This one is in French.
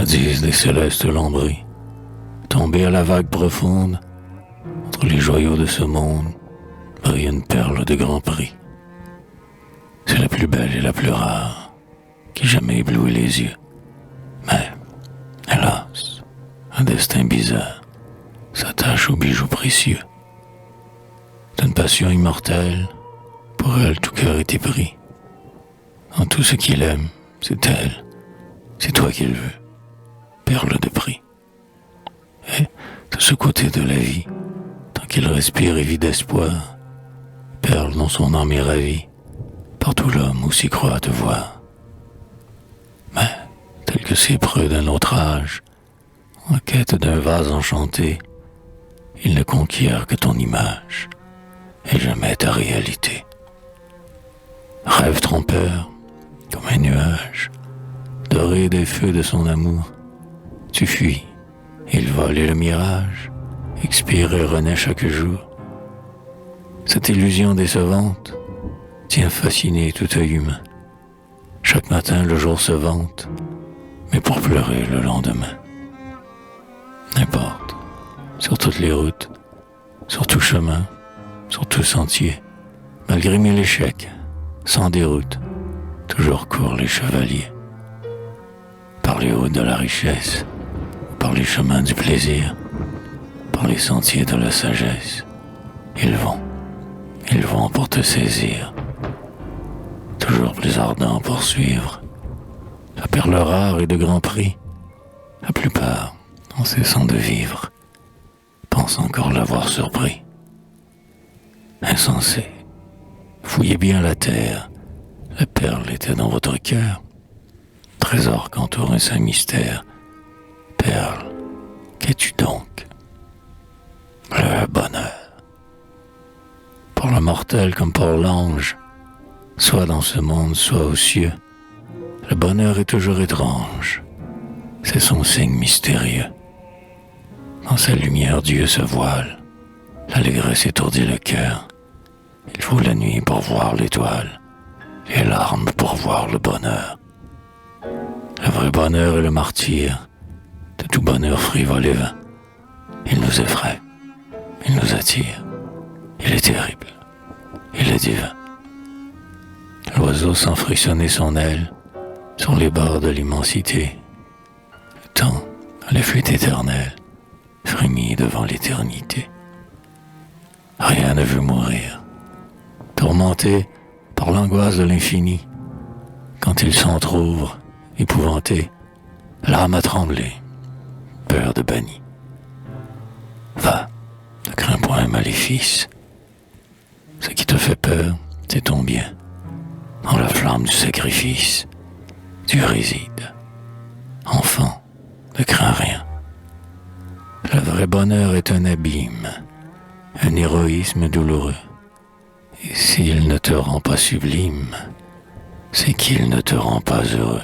jadis des célestes lambris, tombés à la vague profonde, entre les joyaux de ce monde, brille une perle de grand prix. C'est la plus belle et la plus rare qui jamais éblouit les yeux. Mais, hélas, un destin bizarre s'attache aux bijoux précieux. D'une passion immortelle, pour elle tout cœur était pris. En tout ce qu'il aime, c'est elle, c'est toi qu'il veut, perle de prix. Et de ce côté de la vie, tant qu'il respire et vit d'espoir, perle dont son âme est ravie, par tout l'homme où s'y croit te voir. Mais, tel que ces preux d'un autre âge, en quête d'un vase enchanté, ils ne conquièrent que ton image, et jamais ta réalité. Rêve trompeur, comme un nuage, doré des feux de son amour, tu fuis, il vole et le mirage, expire et renaît chaque jour. Cette illusion décevante tient fasciné tout œil humain. Chaque matin le jour se vante, mais pour pleurer le lendemain. N'importe, sur toutes les routes, sur tout chemin, sur tout sentier, malgré mille échecs, sans déroute, toujours courent les chevaliers. Par les routes de la richesse, par les chemins du plaisir, par les sentiers de la sagesse, ils vont pour te saisir. Toujours plus ardents pour suivre la perle rare et de grand prix. La plupart, en cessant de vivre, pensent encore l'avoir surpris. Insensé, fouillez bien la terre, la perle était dans votre cœur. Trésor qu'entoure un saint mystère. Perle, qu'es-tu donc? Le bonheur. Pour le mortel comme pour l'ange, soit dans ce monde, soit aux cieux, le bonheur est toujours étrange. C'est son signe mystérieux. Dans sa lumière, Dieu se voile. L'allégresse étourdit le cœur. Il faut la nuit pour voir l'étoile, les larmes pour voir le bonheur. Le vrai bonheur est le martyr de tout bonheur frivole et vain. Il nous effraie, il nous attire, il est terrible, il est divin. L'oiseau sent frissonner son aile sur les bords de l'immensité. Le temps, à la fuite éternelle, frémit devant l'éternité. Rien ne veut mourir, tourmenté par l'angoisse de l'infini. Quand il s'entr'ouvre, épouvanté, l'âme a tremblé, peur de banni. Va, ne crains point un maléfice. Ce qui te fait peur, c'est ton bien. Dans la flamme du sacrifice, tu résides. Enfant, ne crains rien. Le vrai bonheur est un abîme, un héroïsme douloureux. Et s'il ne te rend pas sublime, c'est qu'il ne te rend pas heureux.